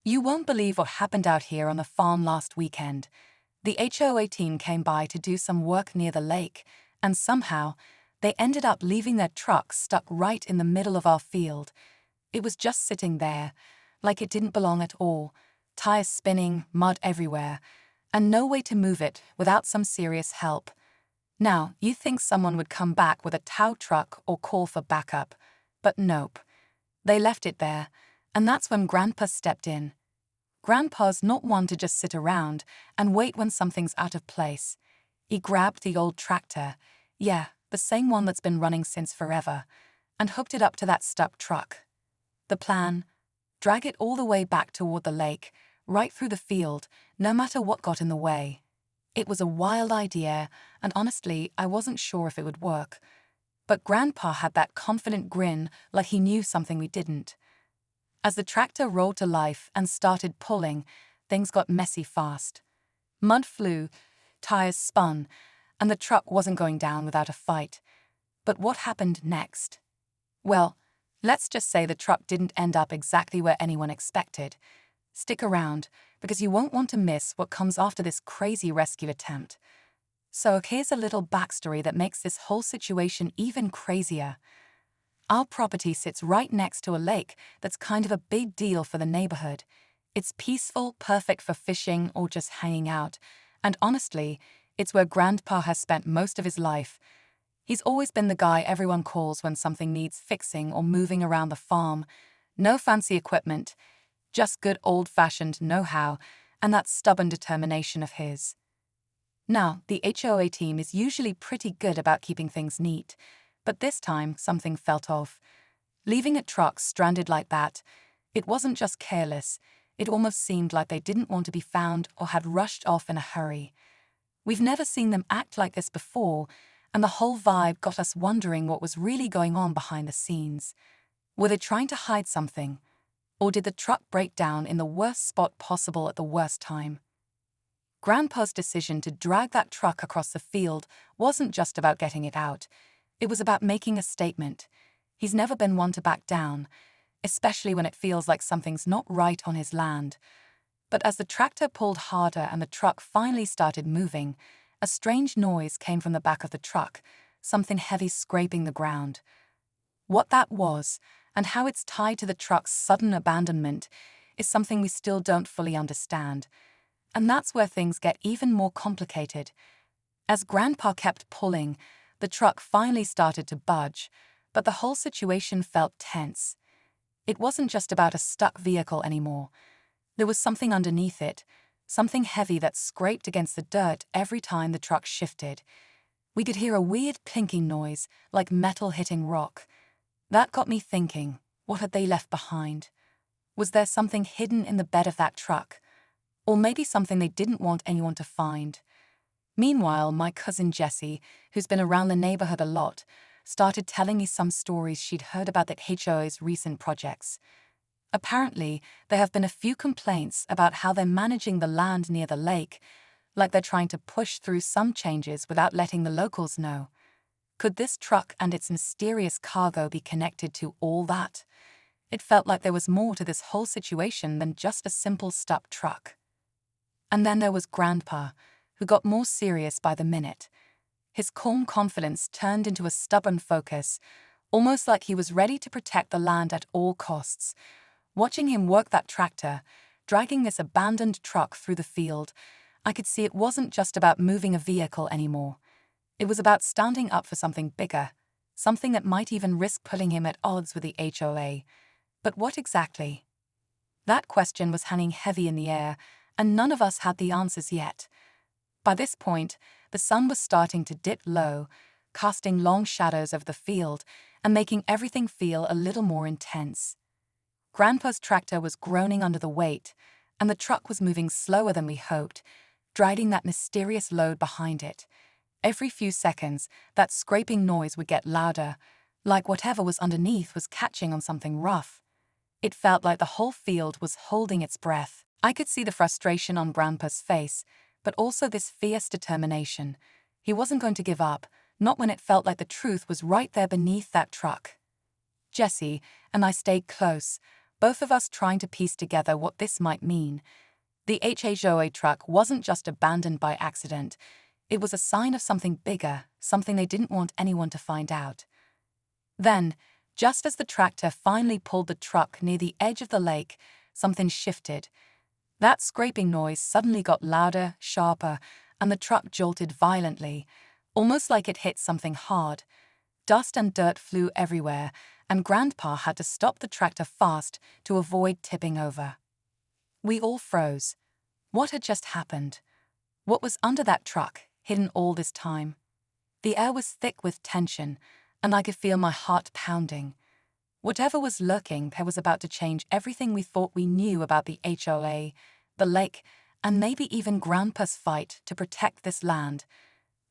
You won't believe what happened out here on the farm last weekend. The HOA team came by to do some work near the lake, and somehow, they ended up leaving their truck stuck right in the middle of our field. It was just sitting there, like it didn't belong at all, tires spinning, mud everywhere, and no way to move it without some serious help. Now, you think someone would come back with a tow truck or call for backup, but nope. They left it there, and that's when Grandpa stepped in. Grandpa's not one to just sit around and wait when something's out of place. He grabbed the old tractor, yeah, the same one that's been running since forever, and hooked it up to that stuck truck. The plan? Drag it all the way back toward the lake, right through the field, no matter what got in the way. It was a wild idea, and honestly, I wasn't sure if it would work. But Grandpa had that confident grin like he knew something we didn't. As the tractor rolled to life and started pulling, things got messy fast. Mud flew, tires spun, and the truck wasn't going down without a fight. But what happened next? Well, let's just say the truck didn't end up exactly where anyone expected. Stick around, because you won't want to miss what comes after this crazy rescue attempt. So here's a little backstory that makes this whole situation even crazier. Our property sits right next to a lake that's kind of a big deal for the neighborhood. It's peaceful, perfect for fishing or just hanging out, and honestly, it's where Grandpa has spent most of his life. He's always been the guy everyone calls when something needs fixing or moving around the farm. No fancy equipment, just good old-fashioned know-how and that stubborn determination of his. Now, the HOA team is usually pretty good about keeping things neat, but this time something felt off. Leaving a truck stranded like that, it wasn't just careless, it almost seemed like they didn't want to be found or had rushed off in a hurry. We've never seen them act like this before, and the whole vibe got us wondering what was really going on behind the scenes. Were they trying to hide something? Or did the truck break down in the worst spot possible at the worst time? Grandpa's decision to drag that truck across the field wasn't just about getting it out. It was about making a statement. He's never been one to back down, especially when it feels like something's not right on his land. But as the tractor pulled harder and the truck finally started moving, a strange noise came from the back of the truck, something heavy scraping the ground. What that was, and how it's tied to the truck's sudden abandonment, is something we still don't fully understand. And that's where things get even more complicated. As Grandpa kept pulling, the truck finally started to budge, but the whole situation felt tense. It wasn't just about a stuck vehicle anymore. There was something underneath it, something heavy that scraped against the dirt every time the truck shifted. We could hear a weird clinking noise, like metal hitting rock. That got me thinking, what had they left behind? Was there something hidden in the bed of that truck? Or maybe something they didn't want anyone to find? Meanwhile, my cousin Jessie, who's been around the neighborhood a lot, started telling me some stories she'd heard about the HOA's recent projects. Apparently, there have been a few complaints about how they're managing the land near the lake, like they're trying to push through some changes without letting the locals know. Could this truck and its mysterious cargo be connected to all that? It felt like there was more to this whole situation than just a simple stuck truck. And then there was Grandpa, who got more serious by the minute. His calm confidence turned into a stubborn focus, almost like he was ready to protect the land at all costs. Watching him work that tractor, dragging this abandoned truck through the field, I could see it wasn't just about moving a vehicle anymore. It was about standing up for something bigger, something that might even risk putting him at odds with the HOA. But what exactly? That question was hanging heavy in the air, and none of us had the answers yet. By this point, the sun was starting to dip low, casting long shadows over the field and making everything feel a little more intense. Grandpa's tractor was groaning under the weight, and the truck was moving slower than we hoped, dragging that mysterious load behind it. Every few seconds, that scraping noise would get louder, like whatever was underneath was catching on something rough. It felt like the whole field was holding its breath. I could see the frustration on Grandpa's face, but also this fierce determination. He wasn't going to give up, not when it felt like the truth was right there beneath that truck. Jessie and I stayed close, both of us trying to piece together what this might mean. The HOA truck wasn't just abandoned by accident. It was a sign of something bigger, something they didn't want anyone to find out. Then, just as the tractor finally pulled the truck near the edge of the lake, something shifted. That scraping noise suddenly got louder, sharper, and the truck jolted violently, almost like it hit something hard. Dust and dirt flew everywhere, and Grandpa had to stop the tractor fast to avoid tipping over. We all froze. What had just happened? What was under that truck, hidden all this time? The air was thick with tension, and I could feel my heart pounding. Whatever was lurking there was about to change everything we thought we knew about the HOA, the lake, and maybe even Grandpa's fight to protect this land.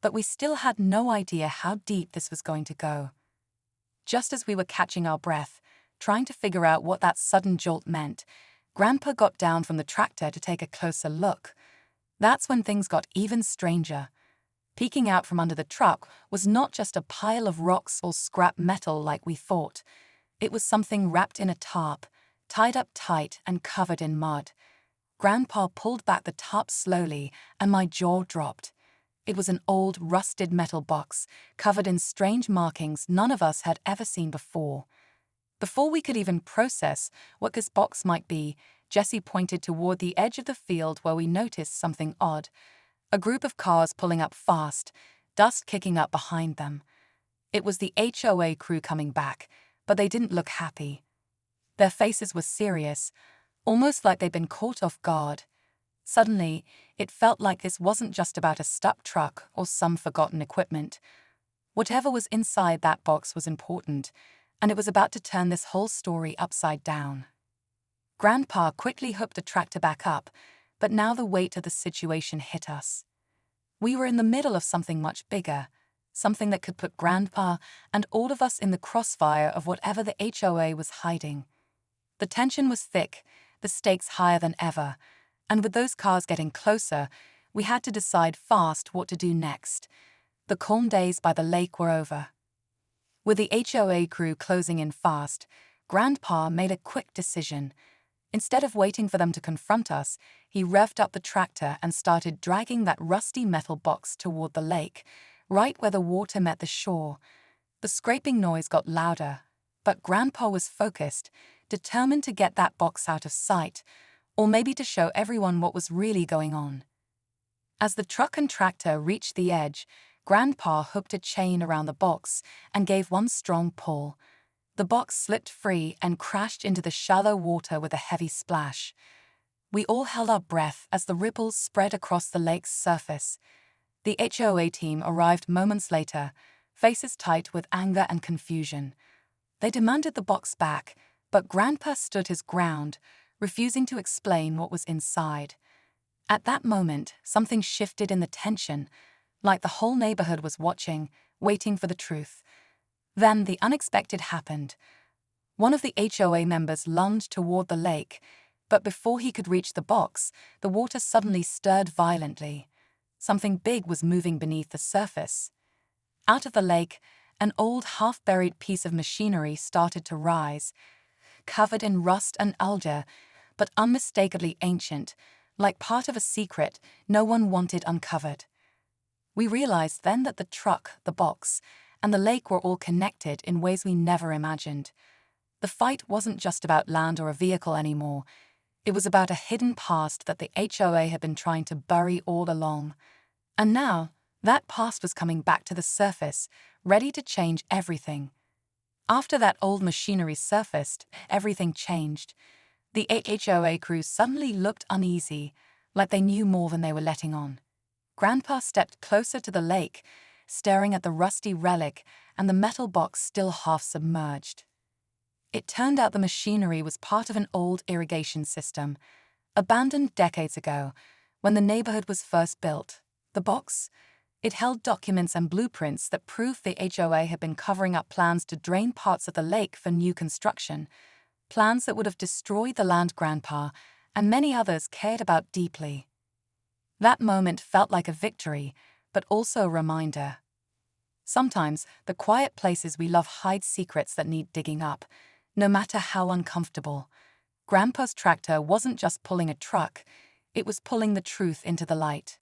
But we still had no idea how deep this was going to go. Just as we were catching our breath, trying to figure out what that sudden jolt meant, Grandpa got down from the tractor to take a closer look. That's when things got even stranger. Peeking out from under the truck was not just a pile of rocks or scrap metal like we thought. It was something wrapped in a tarp, tied up tight and covered in mud. Grandpa pulled back the tarp slowly, and my jaw dropped. It was an old, rusted metal box, covered in strange markings none of us had ever seen before. Before we could even process what this box might be, Jesse pointed toward the edge of the field where we noticed something odd. A group of cars pulling up fast, dust kicking up behind them. It was the HOA crew coming back, but they didn't look happy. Their faces were serious, almost like they'd been caught off guard. Suddenly, it felt like this wasn't just about a stuck truck or some forgotten equipment. Whatever was inside that box was important, and it was about to turn this whole story upside down. Grandpa quickly hooked the tractor back up, but now the weight of the situation hit us. We were in the middle of something much bigger, something that could put Grandpa and all of us in the crossfire of whatever the HOA was hiding. The tension was thick, the stakes higher than ever, and with those cars getting closer, we had to decide fast what to do next. The calm days by the lake were over. With the HOA crew closing in fast, Grandpa made a quick decision. Instead of waiting for them to confront us, he revved up the tractor and started dragging that rusty metal box toward the lake, right where the water met the shore. The scraping noise got louder, but Grandpa was focused, determined to get that box out of sight, or maybe to show everyone what was really going on. As the truck and tractor reached the edge, Grandpa hooked a chain around the box and gave one strong pull. The box slipped free and crashed into the shallow water with a heavy splash. We all held our breath as the ripples spread across the lake's surface. The HOA team arrived moments later, faces tight with anger and confusion. They demanded the box back, but Grandpa stood his ground, refusing to explain what was inside. At that moment, something shifted in the tension, like the whole neighborhood was watching, waiting for the truth. Then the unexpected happened. One of the HOA members lunged toward the lake, but before he could reach the box, the water suddenly stirred violently. Something big was moving beneath the surface. Out of the lake, an old half-buried piece of machinery started to rise, covered in rust and algae, but unmistakably ancient, like part of a secret no one wanted uncovered. We realized then that the truck, the box, and the lake were all connected in ways we never imagined. The fight wasn't just about land or a vehicle anymore. It was about a hidden past that the HOA had been trying to bury all along. And now, that past was coming back to the surface, ready to change everything. After that old machinery surfaced, everything changed. The HOA crew suddenly looked uneasy, like they knew more than they were letting on. Grandpa stepped closer to the lake, staring at the rusty relic and the metal box still half submerged. It turned out the machinery was part of an old irrigation system, abandoned decades ago, when the neighborhood was first built. The box? It held documents and blueprints that proved the HOA had been covering up plans to drain parts of the lake for new construction, plans that would have destroyed the land Grandpa and many others cared about deeply. That moment felt like a victory, but also a reminder. Sometimes, the quiet places we love hide secrets that need digging up, no matter how uncomfortable. Grandpa's tractor wasn't just pulling a truck, it was pulling the truth into the light.